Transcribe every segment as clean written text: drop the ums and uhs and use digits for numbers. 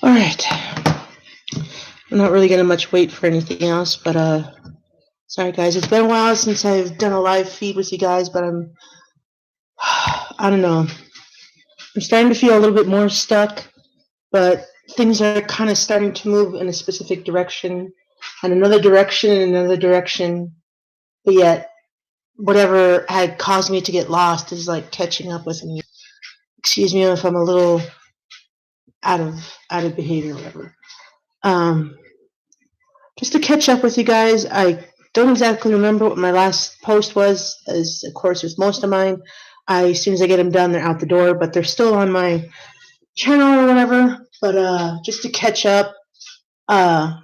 All right. I'm not really gonna much wait for anything else, but sorry guys. It's been a while since I've done a live feed with you guys, but I don't know. I'm starting to feel a little bit more stuck, but things are kind of starting to move in a specific direction, and another direction, and another direction. But yet, whatever had caused me to get lost is like catching up with me. Excuse me if I'm a little out of behavior or whatever. Just to catch up with you guys, I don't exactly remember what my last post was, as of course with most of mine. As soon as I get them done, they're out the door, but they're still on my channel or whatever. But just to catch up, I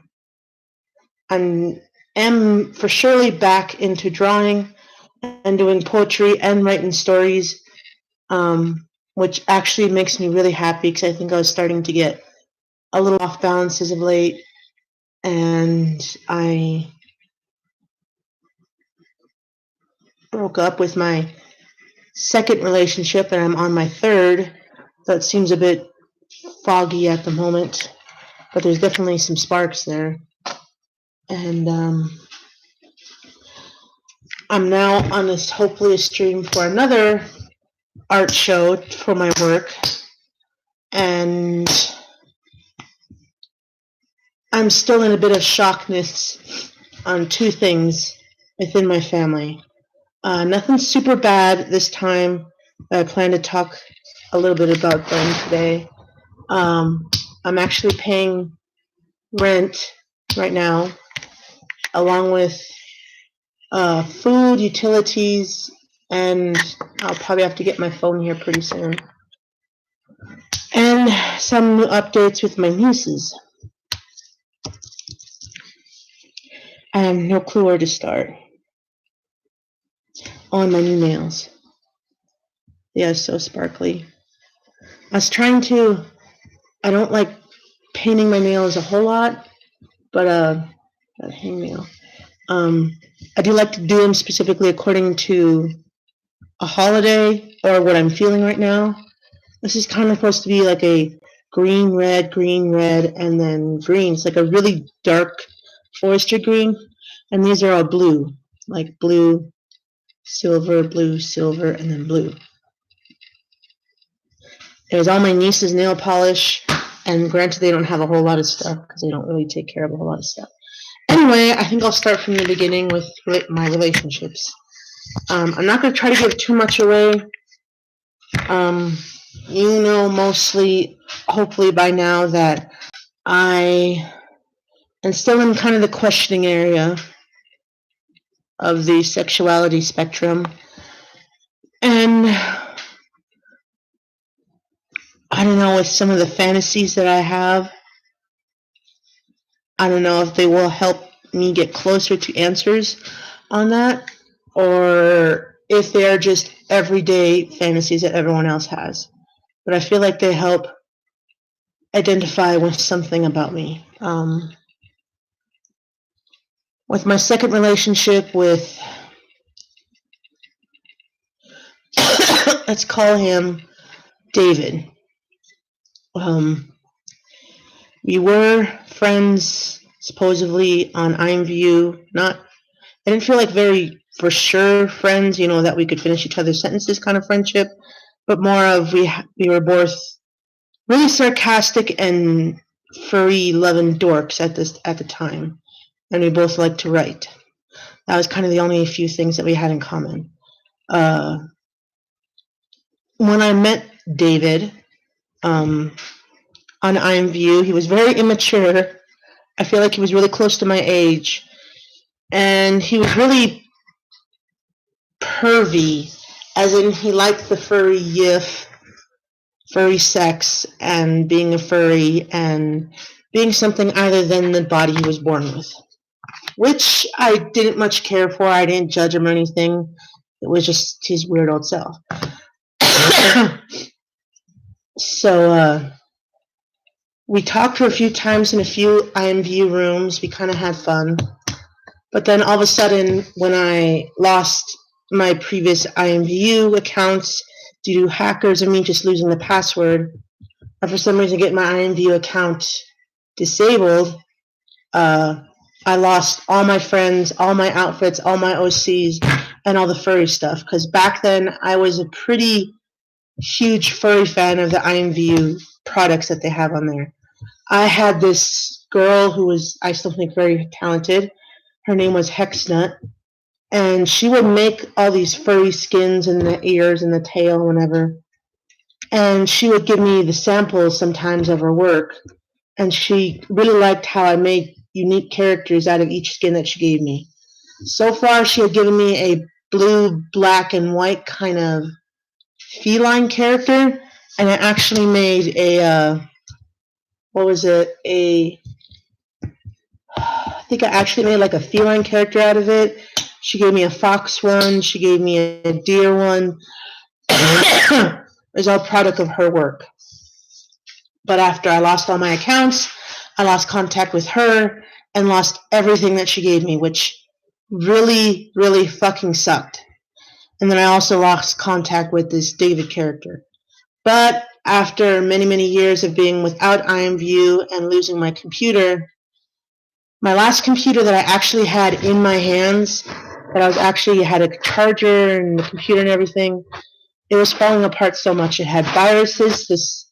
am for surely back into drawing and doing poetry and writing stories, which actually makes me really happy because I think I was starting to get a little off balance as of late, and I broke up with my second relationship, and I'm on my third. So it seems a bit foggy at the moment, but there's definitely some sparks there. And I'm now on this hopefully a stream for another art show for my work, and I'm still in a bit of shockness on two things within my family. Nothing super bad this time. I plan to talk a little bit about them today. I'm actually paying rent right now, along with food, utilities, and I'll probably have to get my phone here pretty soon. And some new updates with my nieces. I have no clue where to start. On my new nails. Yeah, so sparkly. I was trying to, I don't like painting my nails a whole lot, but that hangnail. I do like to do them specifically according to a holiday or what I'm feeling right now. This is kind of supposed to be like a green, red, and then green. It's like a really dark forestry green, and these are all blue, like blue, silver, and then blue. There's all my niece's nail polish, and granted they don't have a whole lot of stuff because they don't really take care of a whole lot of stuff. Anyway, I think I'll start from the beginning with my relationships. I'm not going to try to give too much away. You know mostly, hopefully by now, that I am still in kind of the questioning area of the sexuality spectrum. And I don't know, with some of the fantasies that I have, I don't know if they will help me get closer to answers on that, or if they are just everyday fantasies that everyone else has. But I feel like they help identify with something about me. With my second relationship with, let's call him David. We were friends supposedly on IMVU. I didn't feel like very for sure friends, that we could finish each other's sentences kind of friendship, but more of we were both really sarcastic and furry loving dorks at the time, and we both liked to write. That was kind of the only few things that we had in common. When I met David on IMVU, he was very immature. I feel like he was really close to my age, and he was really pervy, as in he liked the furry yiff, furry sex, and being a furry, and being something other than the body he was born with, which I didn't much care for. I didn't judge him or anything. It was just his weird old self. So we talked for a few times in a few IMVU rooms. We kind of had fun. But then all of a sudden, when I lost my previous IMVU accounts due to hackers and me just losing the password, or for some reason get my IMVU account disabled, I lost all my friends, all my outfits, all my OCs, and all the furry stuff. Because back then, I was a pretty huge furry fan of the IMVU products that they have on there. I had this girl who was, I still think, very talented. Her name was Hexnut. And she would make all these furry skins and the ears and the tail and whatever. And she would give me the samples sometimes of her work. And she really liked how I made unique characters out of each skin that she gave me. So far, she had given me a blue, black, and white kind of feline character. And I actually made I think I actually made like a feline character out of it. She gave me a fox one. She gave me a deer one. It was all product of her work. But after I lost all my accounts, I lost contact with her and lost everything that she gave me, which really, really fucking sucked. And then I also lost contact with this David character. But after many, many years of being without IMView and losing my computer, my last computer that I actually had in my hands, that I was actually had a charger and the computer and everything, it was falling apart so much. It had viruses, this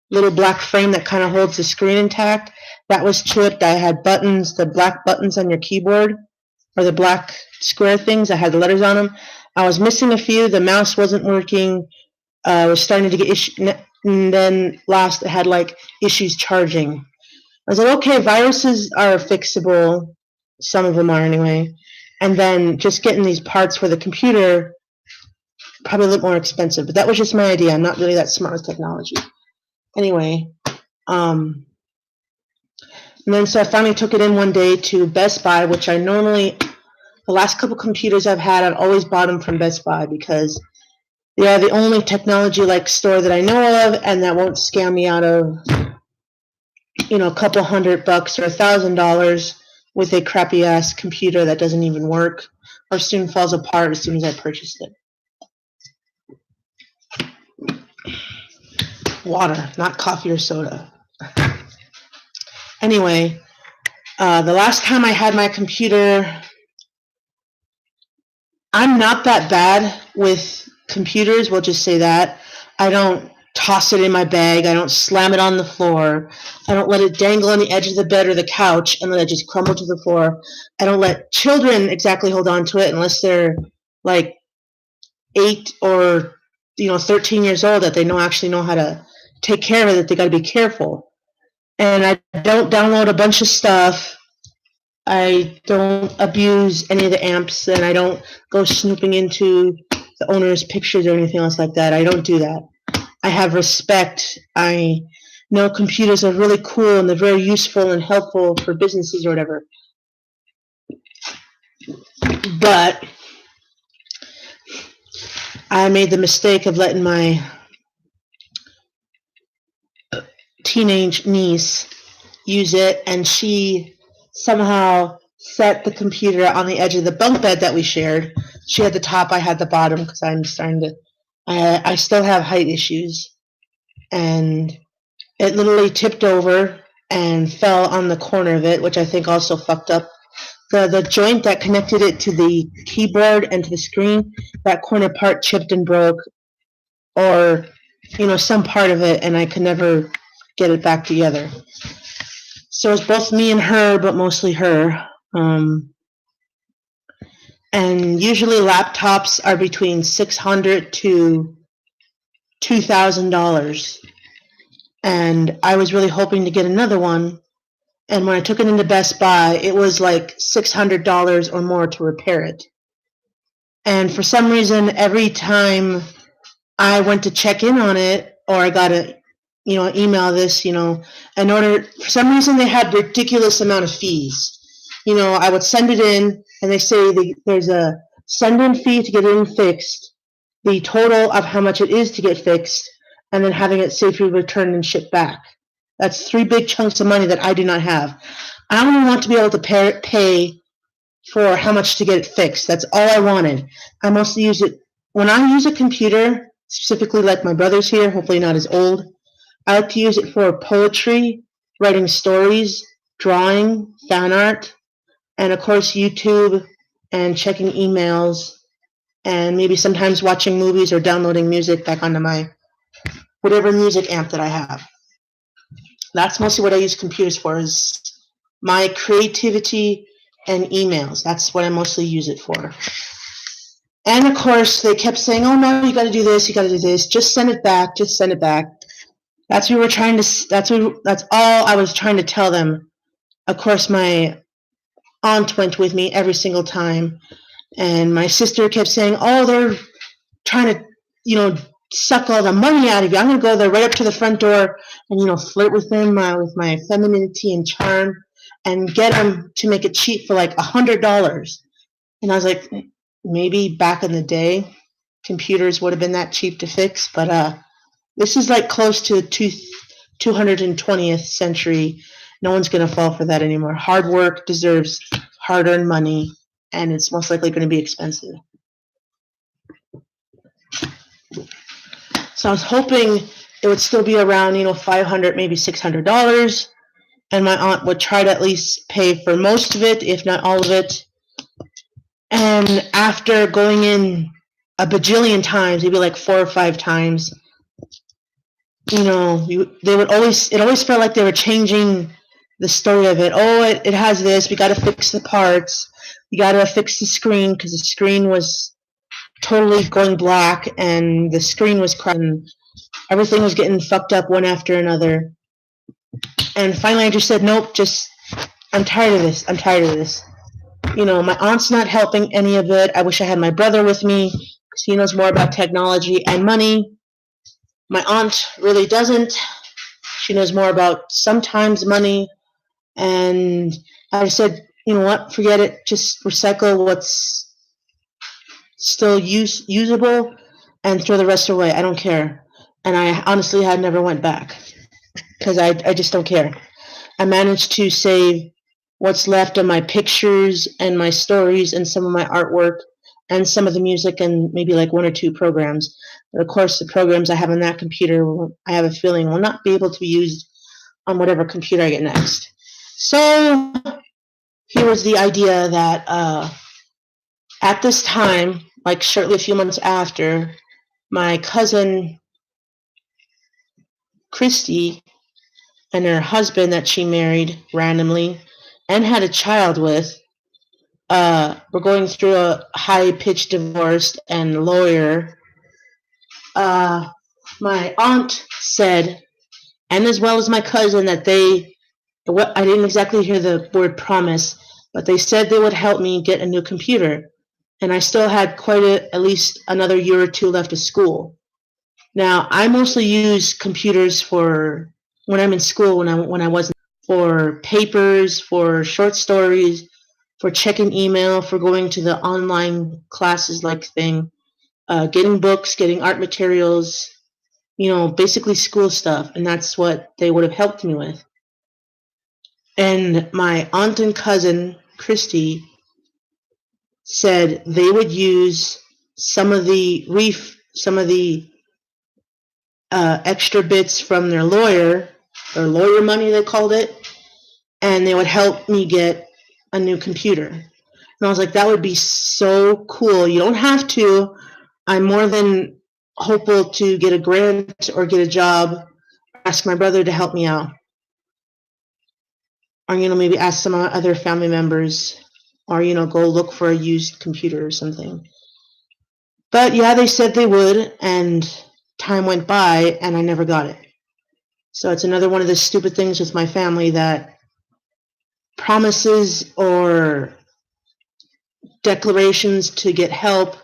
little black frame that kind of holds the screen intact, that was chipped. I had buttons, the black buttons on your keyboard, or the black square things that had the letters on them. I was missing a few. The mouse wasn't working. I was starting to get issues. And then last, it had like issues charging. I was like, okay, viruses are fixable. Some of them are anyway. And then just getting these parts for the computer, probably a little more expensive. But that was just my idea. I'm not really that smart with technology. Anyway, and then so I finally took it in one day to Best Buy, which I normally, the last couple computers I've had, I've always bought them from Best Buy because they are the only technology-like store that I know of and that won't scam me out of, a couple $100 or $1,000 with a crappy-ass computer that doesn't even work or soon falls apart as soon as I purchased it. Water, not coffee or soda. Anyway, the last time I had my computer, I'm not that bad with computers, we'll just say that. I don't toss it in my bag. I don't slam it on the floor. I don't let it dangle on the edge of the bed or the couch and let it just crumble to the floor. I don't let children exactly hold on to it unless they're like 8 or 13 years old, that they actually know how to take care of it, that they got to be careful. And I don't download a bunch of stuff. I don't abuse any of the amps, and I don't go snooping into the owner's pictures or anything else like that. I don't do that. I have respect. I know computers are really cool and they're very useful and helpful for businesses or whatever. But I made the mistake of letting my teenage niece use it, and she somehow set the computer on the edge of the bunk bed that we shared. She had the top, I had the bottom, because I'm starting to, I still have height issues, and it literally tipped over and fell on the corner of it, which I think also fucked up the joint that connected it to the keyboard and to the screen. That corner part chipped and broke, or some part of it, and I could never get it back together. So it's both me and her, but mostly her. And usually laptops are between $600 to $2,000. And I was really hoping to get another one. And when I took it into Best Buy, it was like $600 or more to repair it. And for some reason, every time I went to check in on it, or I got a email this, for some reason they had ridiculous amount of fees. I would send it in, and they say there's a send-in fee to get it in fixed, the total of how much it is to get fixed, and then having it safely returned and shipped back. That's 3 big chunks of money that I do not have. I only want to be able to pay for how much to get it fixed. That's all I wanted. I mostly use it when I use a computer, specifically like my brother's here, hopefully not as old. I like to use it for poetry, writing stories, drawing, fan art, and of course YouTube and checking emails and maybe sometimes watching movies or downloading music back onto my whatever music amp that I have. That's mostly what I use computers for is my creativity and emails. That's what I mostly use it for. And of course, they kept saying, "Oh no, you got to do this, you got to do this. Just send it back, just send it back." That's what we were trying to. That's all I was trying to tell them. Of course, my aunt went with me every single time, and my sister kept saying, "Oh, they're trying to, suck all the money out of you. I'm gonna go there right up to the front door and flirt with them with my femininity and charm, and get them to make it cheap for like $100." And I was like, maybe back in the day, computers would have been that cheap to fix, but this is like close to 220th century. No one's going to fall for that anymore. Hard work deserves hard-earned money, and it's most likely going to be expensive. So I was hoping it would still be around, $500, maybe $600, and my aunt would try to at least pay for most of it, if not all of it. And after going in a bajillion times, maybe like 4 or 5 times, it always felt like they were changing the story of it. Oh, it has this. We got to fix the parts. We got to fix the screen because the screen was totally going black and the screen was cracking. Everything was getting fucked up one after another. And finally I just said, nope, I'm tired of this. I'm tired of this. My aunt's not helping any of it. I wish I had my brother with me because he knows more about technology and money. My aunt really doesn't. She knows more about sometimes money. And I said, you know what, forget it. Just recycle what's still usable and throw the rest away. I don't care. And I honestly had never went back because I just don't care. I managed to save what's left of my pictures and my stories and some of my artwork and some of the music and maybe like 1 or 2 programs. But of course, the programs I have on that computer, I have a feeling will not be able to be used on whatever computer I get next. So here was the idea that at this time, like shortly a few months after, my cousin Christy and her husband that she married randomly and had a child with were going through a high-pitched divorce and lawyer. My aunt said, and as well as my cousin, that I didn't exactly hear the word promise, but they said they would help me get a new computer. And I still had at least another year or 2 left of school. Now, I mostly use computers for when I'm in school, when I wasn't, for papers, for short stories, for checking email, for going to the online classes like thing, getting books, getting art materials, basically school stuff. And that's what they would have helped me with. And my aunt and cousin, Christy, said they would use some of the extra bits from their lawyer money, they called it, and they would help me get a new computer. And I was like, that would be so cool. You don't have to. I'm more than hopeful to get a grant or get a job, ask my brother to help me out. Or, maybe ask some other family members, or, go look for a used computer or something. But yeah, they said they would, and time went by, and I never got it. So it's another one of the stupid things with my family, that promises or declarations to get help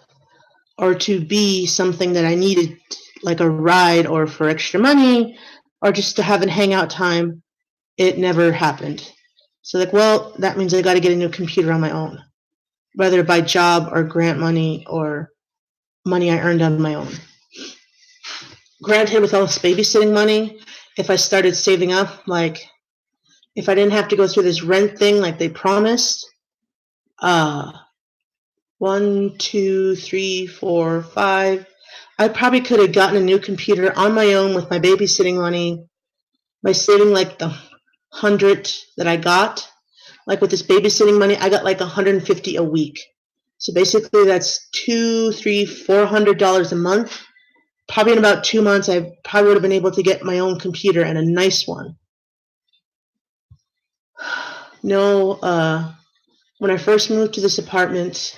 or to be something that I needed, like a ride or for extra money or just to have a hangout time, it never happened. So well, that means I got to get a new computer on my own, whether by job or grant money or money I earned on my own. Granted, with all this babysitting money, if I started saving up, like if I didn't have to go through this rent thing like they promised, 1, 2, 3, 4, 5, I probably could have gotten a new computer on my own with my babysitting money by saving like the 100 that I got. Like with this babysitting money, I got like 150 a week. So basically that's $400 a month. Probably in about 2 months, I probably would have been able to get my own computer, and a nice one. No, when I first moved to this apartment,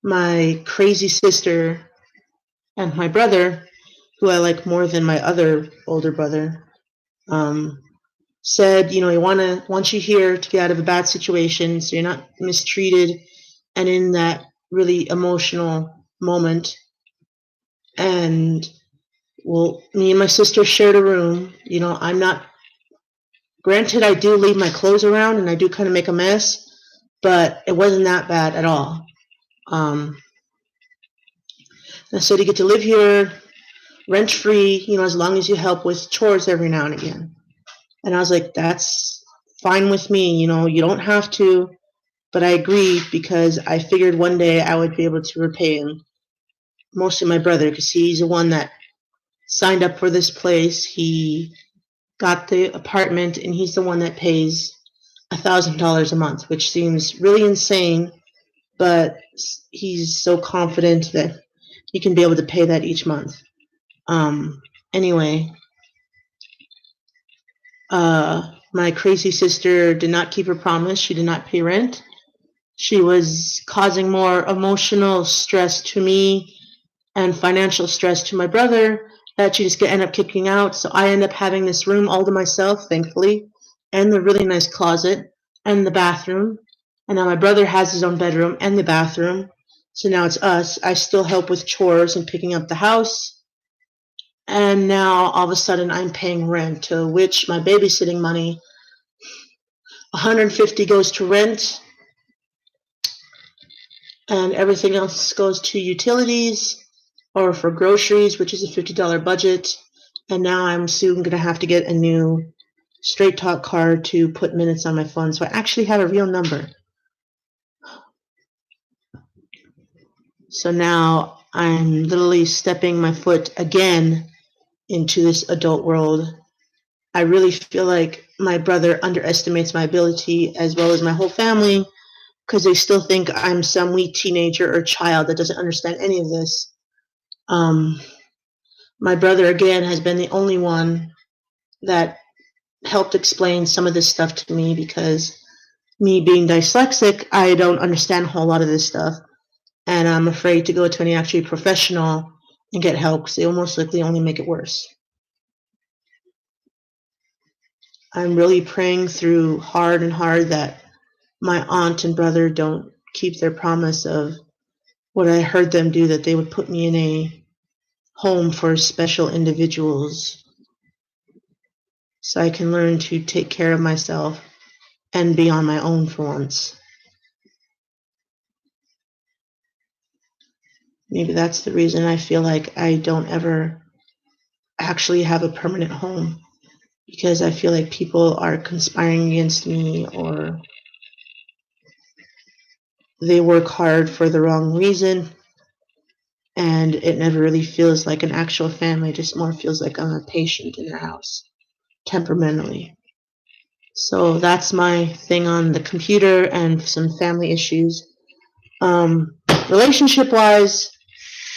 my crazy sister and my brother, who I like more than my other older brother, said, he wants you here to get out of a bad situation so you're not mistreated and in that really emotional moment. And well, me and my sister shared a room. I'm not, granted, I do leave my clothes around and I do kind of make a mess, but it wasn't that bad at all. I said, you get to live here rent free, as long as you help with chores every now and again. And I was like, that's fine with me. You don't have to. But I agreed because I figured one day I would be able to repay him. Mostly my brother, because he's the one that signed up for this place. He got the apartment, and he's the one that pays $1,000 a month, which seems really insane. But he's so confident that he can be able to pay that each month. Anyway, my crazy sister did not keep her promise. She did not pay rent. She was causing more emotional stress to me and financial stress to my brother that she just ended up kicking out. So I ended up having this room all to myself, thankfully, and the really nice closet and the bathroom. And now my brother has his own bedroom and the bathroom. So now it's us. I still help with chores and picking up the house. And now all of a sudden I'm paying rent, to which my babysitting money, 150 goes to rent, and everything else goes to utilities or for groceries, which is a $50 budget. And now I'm soon going to have to get a new Straight Talk card to put minutes on my phone, so I actually have a real number. So now I'm literally stepping my foot again into this adult world. I really feel like my brother underestimates my ability, as well as my whole family, because they still think I'm some weak teenager or child that doesn't understand any of this. My brother, again, has been the only one that helped explain some of this stuff to me, because me being dyslexic, I don't understand a whole lot of this stuff, and I'm afraid to go to any actually professional and get help, because they will most likely only make it worse. I'm really praying through hard that my aunt and brother don't keep their promise of what I heard them do, that they would put me in a home for special individuals so I can learn to take care of myself and be on my own for once. Maybe that's the reason I feel like I don't ever actually have a permanent home, because I feel like people are conspiring against me, or they work hard for the wrong reason, and it never really feels like an actual family. It just more feels like I'm a patient in their house, temperamentally. So that's my thing on the computer and some family issues. Relationship-wise,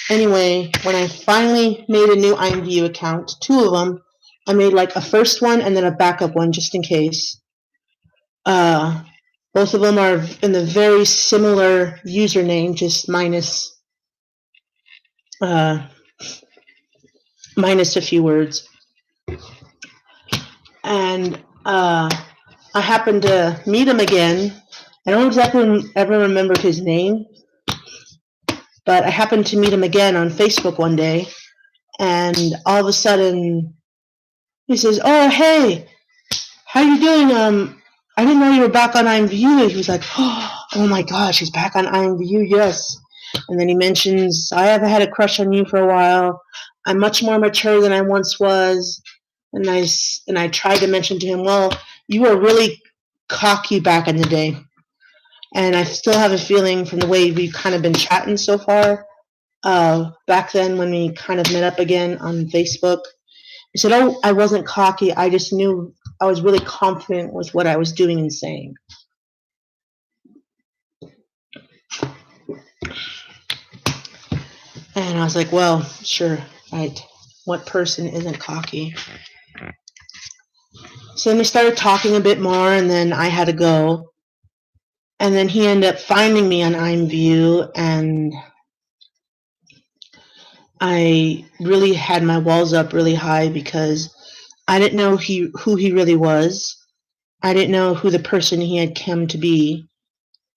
anyway, when I finally made a new IMVU account, 2 of them, I made like a first one and then a backup one just in case. Both of them are in the very similar username, just minus a few words. And I happened to meet him again. I don't exactly ever remember his name, but I happened to meet him again on Facebook one day, and all of a sudden he says, "Oh, hey, how you doing? I didn't know you were back on IMVU." He was like, "Oh my gosh, he's back on IMVU, yes." And then he mentions, "I have had a crush on you for a while. I'm much more mature than I once was." And I tried to mention to him, "Well, you were really cocky back in the day." And I still have a feeling from the way we've kind of been chatting so far, back then when we kind of met up again on Facebook. I said, oh, I wasn't cocky. I just knew I was really confident with what I was doing and saying. And I was like, well, sure, right. What person isn't cocky? So then we started talking a bit more, and then I had to go. And then he ended up finding me on IMView, and I really had my walls up really high because I didn't know who he really was. I didn't know who the person he had come to be,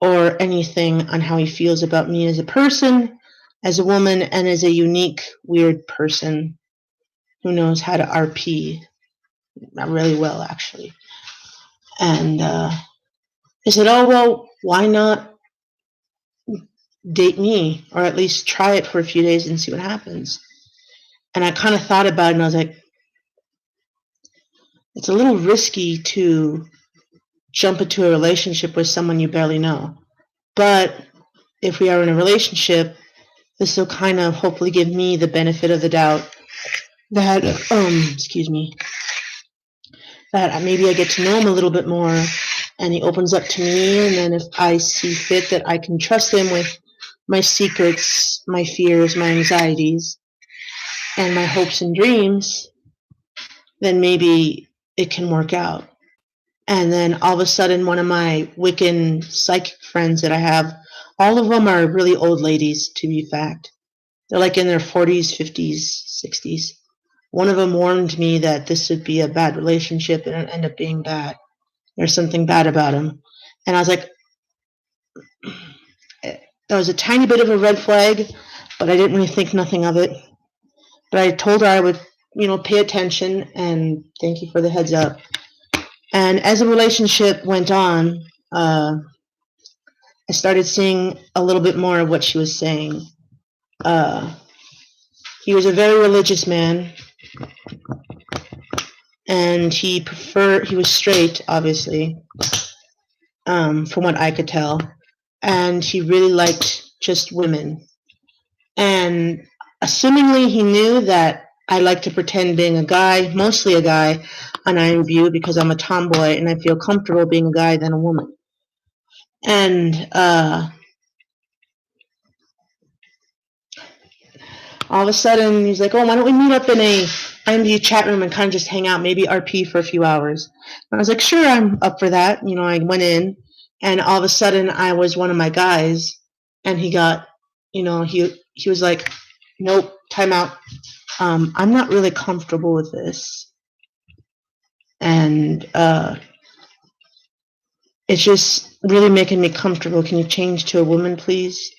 or anything on how he feels about me as a person, as a woman, and as a unique, weird person who knows how to RP. Not really well, actually. And I said, oh, well, why not date me, or at least try it for a few days and see what happens? And I kind of thought about it, and I was like, it's a little risky to jump into a relationship with someone you barely know. But if we are in a relationship, this will kind of hopefully give me the benefit of the doubt that, that maybe I get to know him a little bit more, and he opens up to me, and then if I see fit that I can trust him with my secrets, my fears, my anxieties, and my hopes and dreams, then maybe it can work out. And then all of a sudden, one of my Wiccan psychic friends that I have, all of them are really old ladies, to be fact. They're like in their 40s, 50s, 60s. One of them warned me that this would be a bad relationship and it ended up being bad. There's something bad about him. And I was like, that was a tiny bit of a red flag, but I didn't really think nothing of it. But I told her I would, pay attention, and thank you for the heads up. And as the relationship went on, I started seeing a little bit more of what she was saying. He was a very religious man, and he was straight, obviously, from what I could tell, and he really liked just women. And assumingly he knew that I like to pretend being a guy, mostly a guy, on IMView because I'm a tomboy and I feel comfortable being a guy than a woman. And all of a sudden he's like, oh, why don't we meet up in a IMView chat room and kind of just hang out, maybe RP for a few hours. And I was like, sure, I'm up for that. I went in, and all of a sudden I was one of my guys, and he got, he was like, nope, time out. I'm not really comfortable with this. And it's just really making me comfortable. Can you change to a woman, please?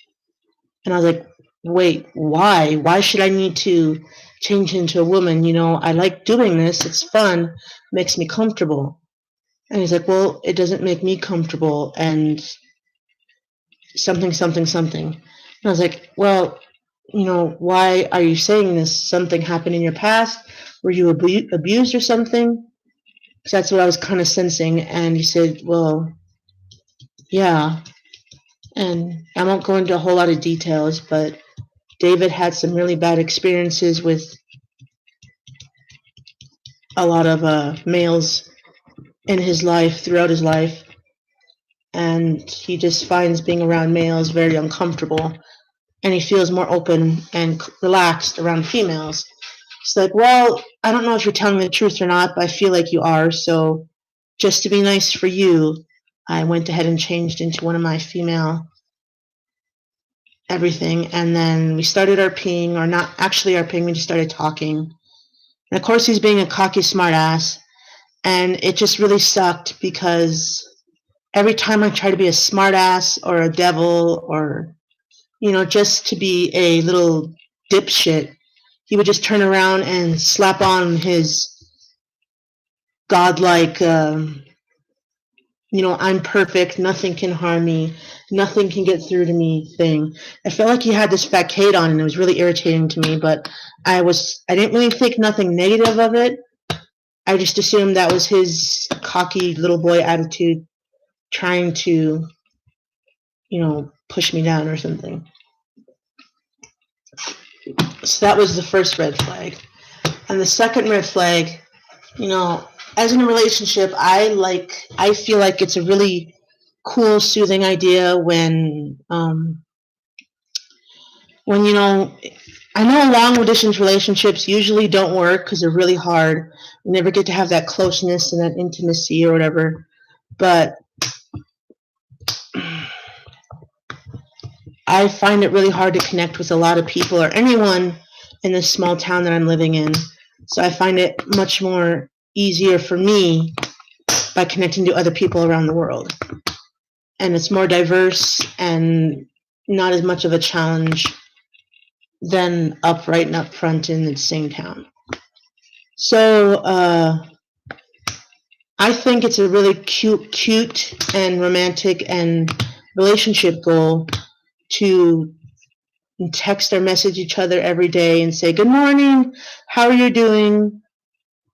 And I was like, wait, why? Why should I need to change into a woman? I like doing this. It's fun. Makes me comfortable. And he's like, well, it doesn't make me comfortable, and something, something, something. And I was like, well, why are you saying this? Something happened in your past? Were you abused or something? So that's what I was kind of sensing. And he said, well, yeah. And I won't go into a whole lot of details, but David had some really bad experiences with a lot of males in his life, throughout his life. And he just finds being around males very uncomfortable. And he feels more open and relaxed around females. It's like, well, I don't know if you're telling the truth or not, but I feel like you are. So just to be nice for you, I went ahead and changed into one of my female everything. And then we started RPing, or not actually RPing, we just started talking. And of course, he's being a cocky smart ass. And it just really sucked because every time I try to be a smart ass or a devil or, just to be a little dipshit, he would just turn around and slap on his godlike, I'm perfect, nothing can harm me, nothing can get through to me thing. I felt like he had this facade on, and it was really irritating to me, but I didn't really think nothing negative of it. I just assumed that was his cocky little boy attitude trying to, push me down or something. So that was the first red flag. And the second red flag, as in a relationship, I feel like it's a really cool, soothing idea when I know long distance relationships usually don't work because they're really hard. You never get to have that closeness and that intimacy or whatever. But I find it really hard to connect with a lot of people or anyone in this small town that I'm living in. So I find it much more easier for me by connecting to other people around the world. And it's more diverse and not as much of a challenge than right and up front in the same town. So I think it's a really cute and romantic and relationship goal to text or message each other every day and say, good morning, how are you doing?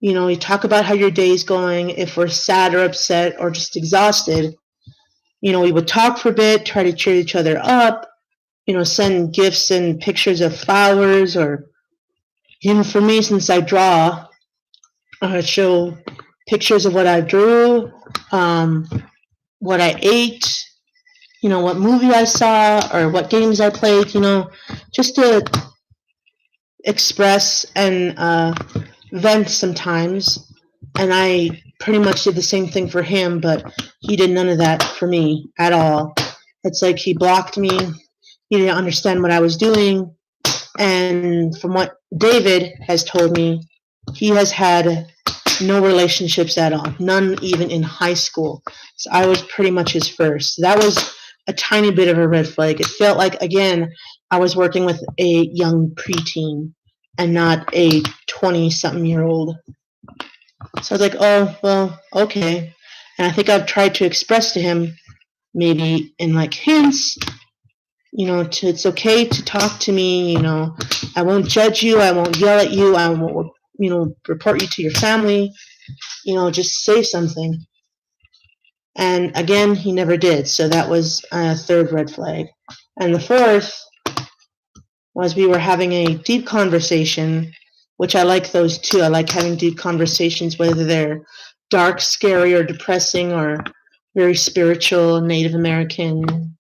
We talk about how your day's going. If we're sad or upset or just exhausted, we would talk for a bit, try to cheer each other up, send gifts and pictures of flowers, or, for me, since I draw, show pictures of what I drew, what I ate, what movie I saw or what games I played, just to express and vent sometimes. And I pretty much did the same thing for him, but he did none of that for me at all. It's like he blocked me. He didn't understand what I was doing. And from what David has told me, he has had no relationships at all, none even in high school. So I was pretty much his first. That was a tiny bit of a red flag. It felt like, again, I was working with a young preteen and not a 20-something-year-old. So I was like, oh, well, okay. And I think I've tried to express to him, maybe in like hints, it's okay to talk to me, I won't judge you, I won't yell at you, I won't, report you to your family, just say something. And again, he never did. So that was a third red flag. And the fourth was we were having a deep conversation, which I like those too. I like having deep conversations, whether they're dark, scary, or depressing, or very spiritual, Native American,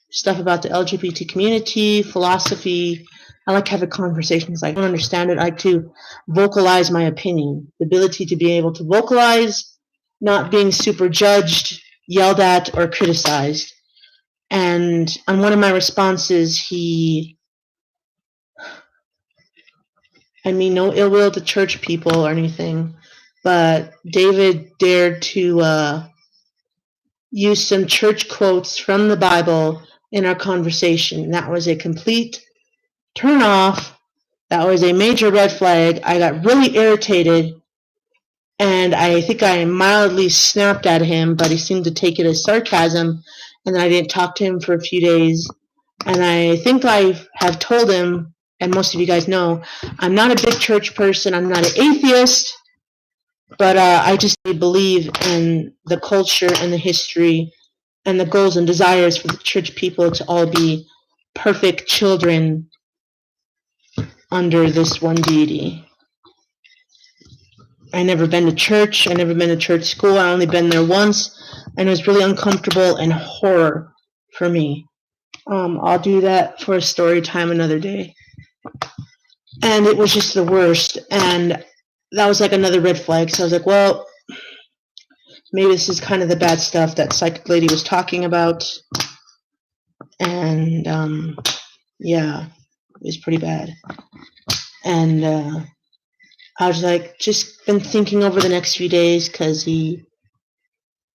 stuff about the LGBT community, philosophy. I like having conversations. I don't understand it. I like to vocalize my opinion. The ability to be able to vocalize, not being super judged, yelled at, or criticized. And on one of my responses, no ill will to church people or anything, but David dared to use some church quotes from the Bible in our conversation. That was a complete turn off. That was a major red flag. I got really irritated, and I think I mildly snapped at him, but he seemed to take it as sarcasm, and then I didn't talk to him for a few days. And I think I have told him, and most of you guys know, I'm not a big church person. I'm not an atheist, but I just believe in the culture and the history and the goals and desires for the church people to all be perfect children under this one deity. I never been to church. I never been to church school. I only been there once, and it was really uncomfortable and horror for me. I'll do that for a story time another day. And it was just the worst, and that was like another red flag. So I was like, well, maybe this is kind of the bad stuff that psychic lady was talking about. And yeah, it was pretty bad. And I was like, just been thinking over the next few days, because he,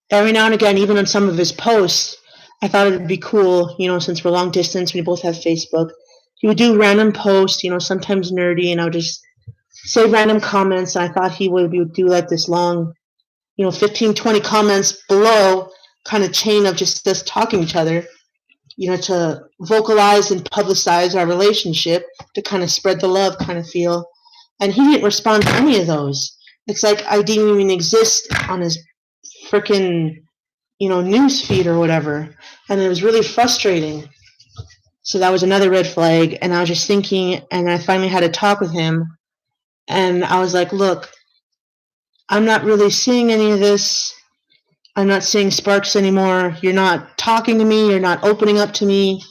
every now and again, even on some of his posts, I thought it would be cool, since we're long distance, we both have Facebook. He would do random posts, sometimes nerdy, and I would just say random comments. I thought he would do like this long, 15, 20 comments below kind of chain of just us talking to each other, to vocalize and publicize our relationship, to kind of spread the love kind of feel. And he didn't respond to any of those. It's like I didn't even exist on his freaking, news feed or whatever. And it was really frustrating. So that was another red flag. And I was just thinking, and I finally had a talk with him. And I was like, look, I'm not really seeing any of this. I'm not seeing sparks anymore. You're not talking to me. You're not opening up to me.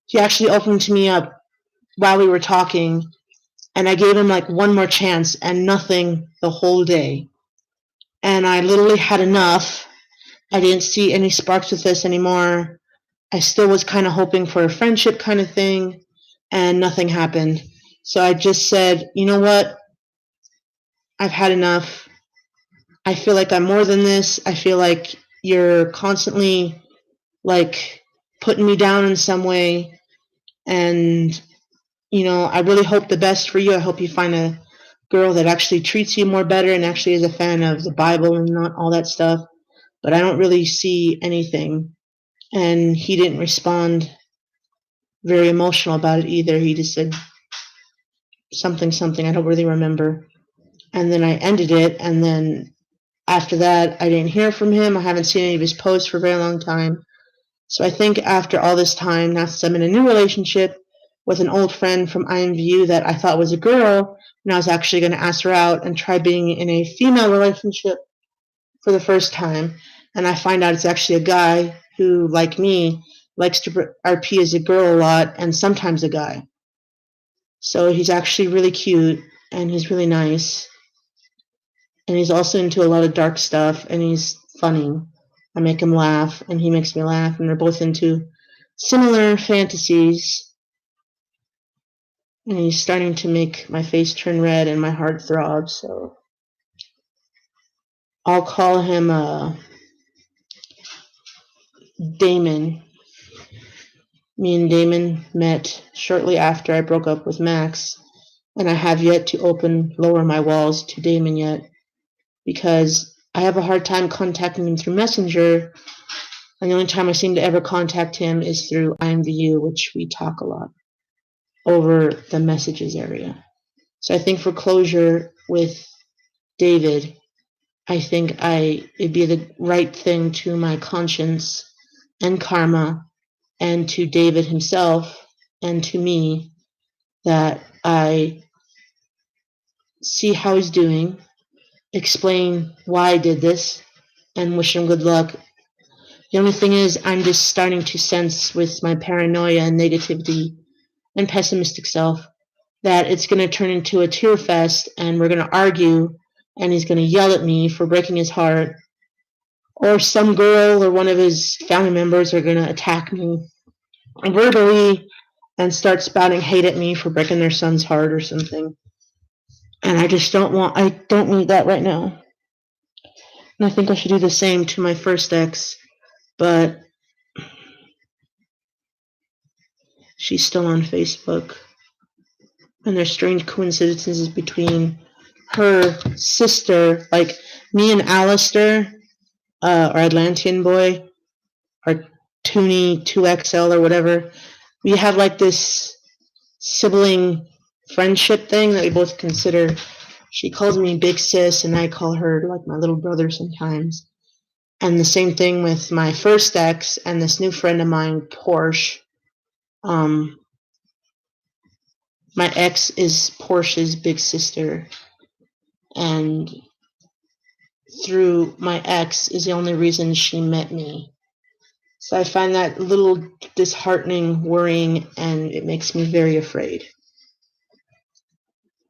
He actually opened to me up while we were talking. And I gave him like one more chance and nothing the whole day. And I literally had enough. I didn't see any sparks with this anymore. I still was kind of hoping for a friendship kind of thing, and nothing happened. So I just said, you know what? I've had enough. I feel like I'm more than this. I feel like you're constantly like putting me down in some way. And, I really hope the best for you. I hope you find a girl that actually treats you more better and actually is a fan of the Bible and not all that stuff. But I don't really see anything. And he didn't respond very emotional about it either. He just said something, I don't really remember. And then I ended it, and then after that, I didn't hear from him. I haven't seen any of his posts for a very long time. So I think after all this time, now since I'm in a new relationship with an old friend from IMVU that I thought was a girl, and I was actually going to ask her out and try being in a female relationship for the first time. And I find out it's actually a guy who, like me, likes to RP as a girl a lot and sometimes a guy. So he's actually really cute and he's really nice. And he's also into a lot of dark stuff and he's funny. I make him laugh and he makes me laugh, and we're both into similar fantasies. And he's starting to make my face turn red and my heart throb, so I'll call him Damon. Me and Damon met shortly after I broke up with Max, and I have yet to lower my walls to Damon yet, because I have a hard time contacting him through Messenger, and the only time I seem to ever contact him is through IMVU, which we talk a lot over the messages area. So I think for closure with David, I think it'd be the right thing to my conscience and karma and to David himself and to me that I see how he's doing, explain why I did this, and wish him good luck. The only thing is, I'm just starting to sense with my paranoia and negativity and pessimistic self that it's going to turn into a tear fest and we're going to argue and he's going to yell at me for breaking his heart, or some girl or one of his family members are going to attack me verbally and start spouting hate at me for breaking their son's heart or something. And I don't need that right now. And I think I should do the same to my first ex, but she's still on Facebook. And there's strange coincidences between her sister, like me and Alistair, our Atlantean boy, our Toonie 2XL or whatever. We have like this sibling friendship thing that we both consider. She calls me big sis and I call her like my little brother sometimes. And the same thing with my first ex and this new friend of mine, Porsche. My ex is Porsche's big sister, and through my ex is the only reason she met me. So I find that a little disheartening, worrying, and it makes me very afraid.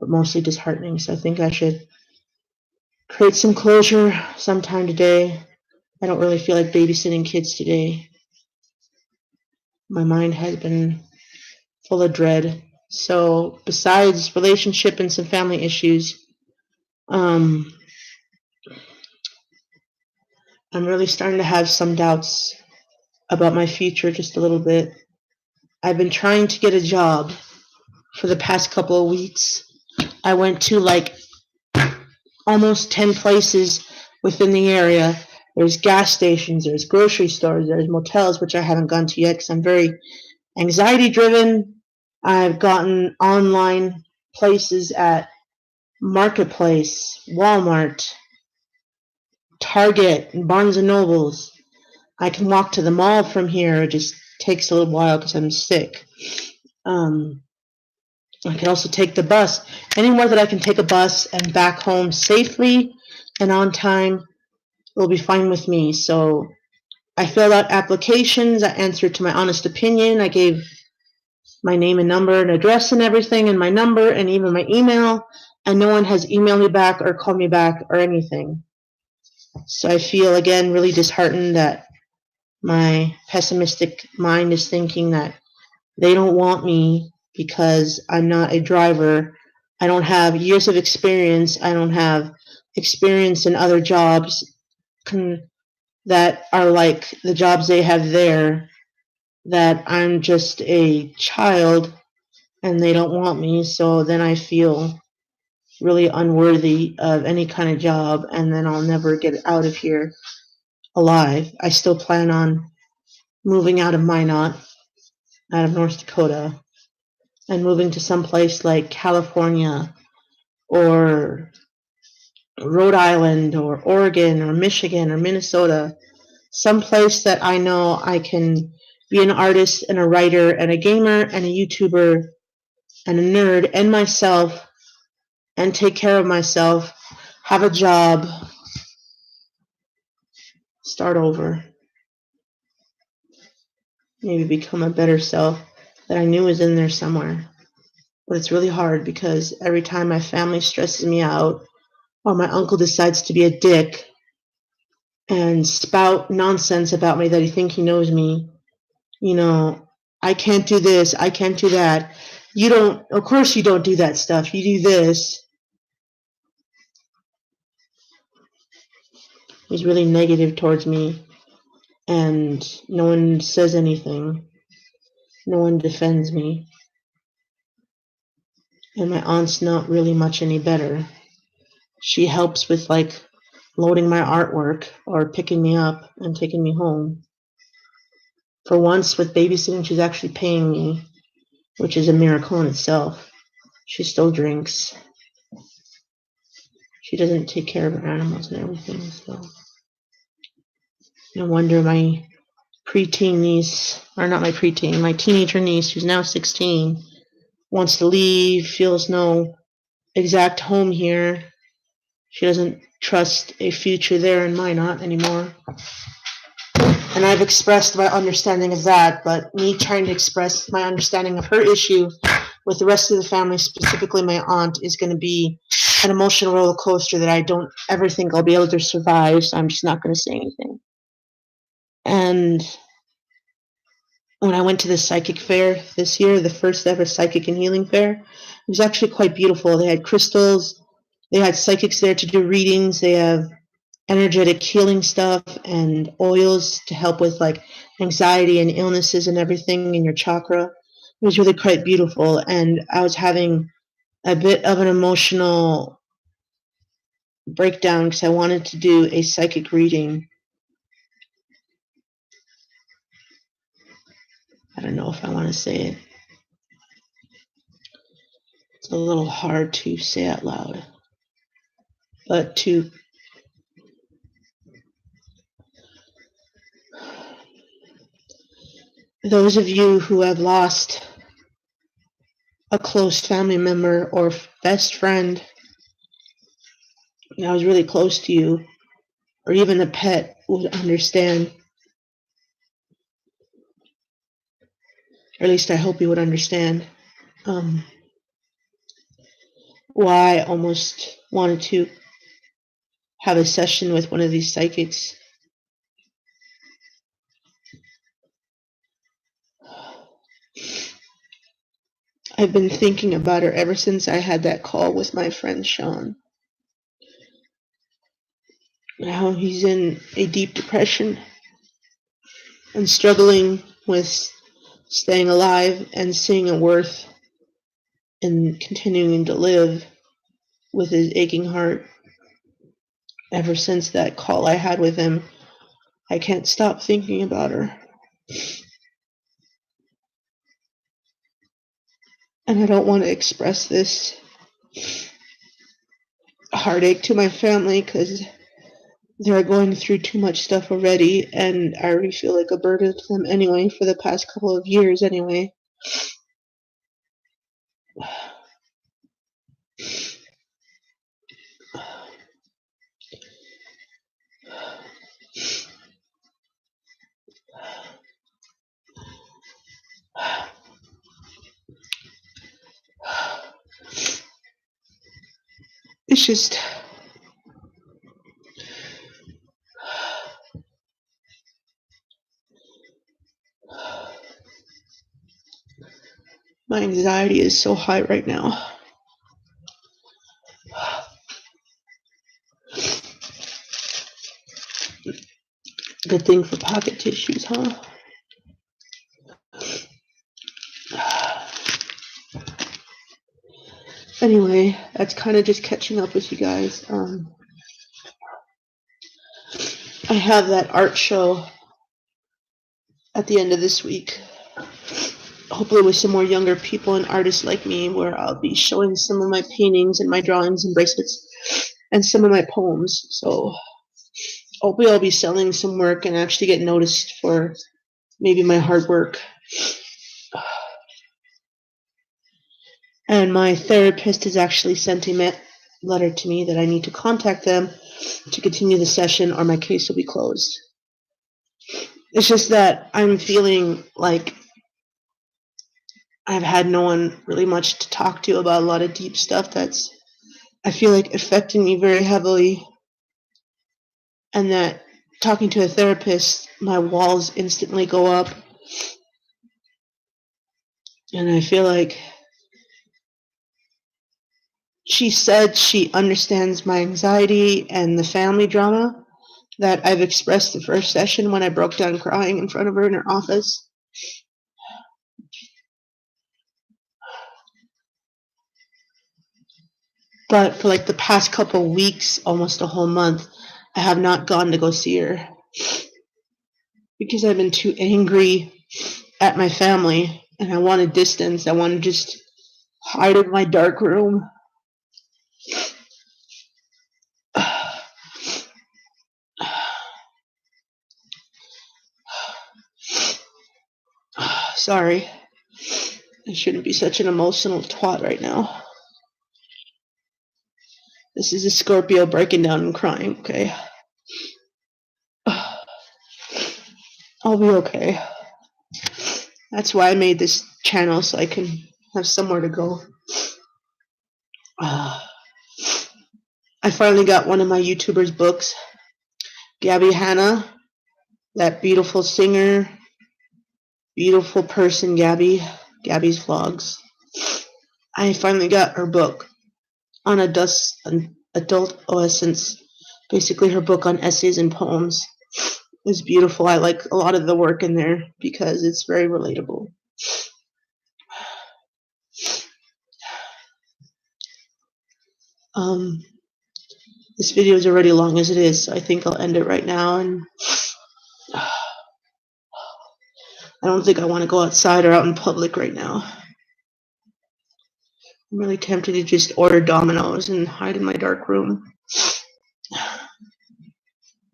But mostly disheartening, so I think I should create some closure sometime today. I don't really feel like babysitting kids today. My mind has been full of dread. So besides relationship and some family issues, I'm really starting to have some doubts about my future just a little bit. I've been trying to get a job for the past couple of weeks. I went to like almost 10 places within the area. There's gas stations, there's grocery stores, there's motels, which I haven't gone to yet because I'm very anxiety driven. I've gotten online places at Marketplace, Walmart, Target, and Barnes and Nobles. I can walk to the mall from here, just takes a little while because I'm sick. I can also take the bus. Anywhere that I can take a bus and back home safely and on time will be fine with me. So I filled out applications. I answered to my honest opinion. I gave my name and number and address and everything, and my number and even my email, and no one has emailed me back or called me back or anything. So I feel, again, really disheartened that my pessimistic mind is thinking that they don't want me because I'm not a driver. I don't have years of experience. I don't have experience in other jobs that are like the jobs they have there, that I'm just a child and they don't want me. So then I feel really unworthy of any kind of job, and then I'll never get out of here alive. I still plan on moving out of Minot, out of North Dakota, and moving to some place like California or Rhode Island or Oregon or Michigan or Minnesota, some place that I know I can be an artist and a writer and a gamer and a YouTuber and a nerd and myself, and take care of myself, have a job, start over, maybe become a better self that I knew was in there somewhere. But it's really hard because every time my family stresses me out or my uncle decides to be a dick and spout nonsense about me that he thinks he knows me, I can't do this, I can't do that. You don't, of course you don't do that stuff. You do this. He's really negative towards me, and no one says anything. No one defends me. And my aunt's not really much any better. She helps with loading my artwork or picking me up and taking me home. For once with babysitting, she's actually paying me, which is a miracle in itself. She still drinks. She doesn't take care of her animals and everything, so no wonder my preteen niece, or not my preteen, my teenager niece, who's now 16, wants to leave, feels no exact home here. She doesn't trust a future there in Minot anymore. And I've expressed my understanding of that, but me trying to express my understanding of her issue with the rest of the family, specifically my aunt, is going to be an emotional roller coaster that I don't ever think I'll be able to survive, so I'm just not going to say anything. And when I went to the psychic fair this year, the first ever psychic and healing fair, it was actually quite beautiful. They had crystals, they had psychics there to do readings, they have energetic healing stuff and oils to help with anxiety and illnesses and everything in your chakra. It was really quite beautiful, and I was having a bit of an emotional breakdown because I wanted to do a psychic reading. I don't know if I want to say it. It's a little hard to say out loud. But to those of you who have lost a close family member or best friend, I was really close to you, or even a pet, would understand. Or at least I hope you would understand why I almost wanted to have a session with one of these psychics. I've been thinking about her ever since I had that call with my friend Sean. How he's in a deep depression and struggling with staying alive and seeing a worth in continuing to live with his aching heart. Ever since that call I had with him, I can't stop thinking about her. And I don't want to express this heartache to my family because they're going through too much stuff already, and I already feel like a burden to them anyway for the past couple of years anyway. It's just, my anxiety is so high right now. Good thing for pocket tissues, huh? Anyway, that's kind of just catching up with you guys. I have that art show at the end of this week, hopefully with some more younger people and artists like me, where I'll be showing some of my paintings and my drawings and bracelets and some of my poems. So hopefully I'll be selling some work and actually get noticed for maybe my hard work. And my therapist has actually sent a letter to me that I need to contact them to continue the session or my case will be closed. It's just that I'm feeling like I've had no one really much to talk to about a lot of deep stuff that's, I feel like, affecting me very heavily. And that talking to a therapist, my walls instantly go up. And I feel like she said she understands my anxiety and the family drama that I've expressed the first session when I broke down crying in front of her in her office. But for like the past couple weeks, almost a whole month, I have not gone to go see her because I've been too angry at my family and I want to distance. I want to just hide in my dark room. Sorry. I shouldn't be such an emotional twat right now. This is a Scorpio breaking down and crying, okay? I'll be okay. That's why I made this channel, so I can have somewhere to go. I finally got one of my YouTubers' books. Gabby Hanna, that beautiful singer, beautiful person, Gabby's vlogs. I finally got her book on adult adolescence, basically her book on essays and poems. It's beautiful. I like a lot of the work in there because it's very relatable. This video is already long as it is, so I think I'll end it right now. And I don't think I want to go outside or out in public right now. I'm really tempted to just order Domino's and hide in my dark room.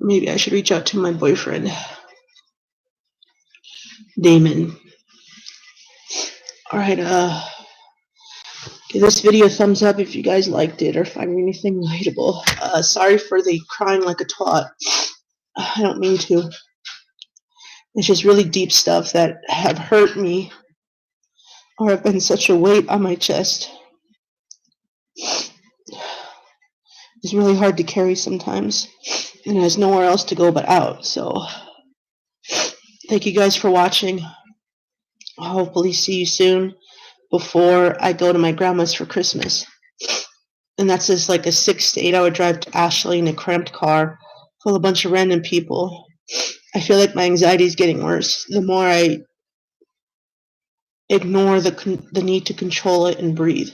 Maybe I should reach out to my boyfriend, Damon. Alright, give this video a thumbs up if you guys liked it or find anything relatable. Sorry for the crying like a twat. I don't mean to. It's just really deep stuff that have hurt me or have been such a weight on my chest. It's really hard to carry sometimes, and it has nowhere else to go but out. So, thank you guys for watching. I'll hopefully see you soon before I go to my grandma's for Christmas. And that's just like a 6 to 8 hour drive to Ashley in a cramped car full of a bunch of random people. I feel like my anxiety is getting worse the more I ignore the need to control it and breathe.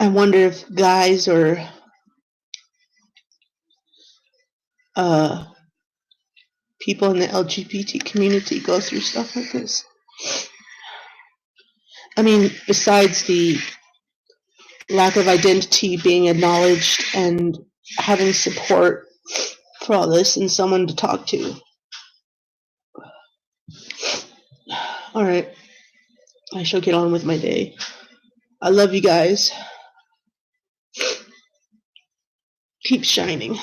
I wonder if guys or people in the LGBT community go through stuff like this. I mean, besides the lack of identity being acknowledged and having support for all this and someone to talk to. All right, I shall get on with my day. I love you guys. Keep shining.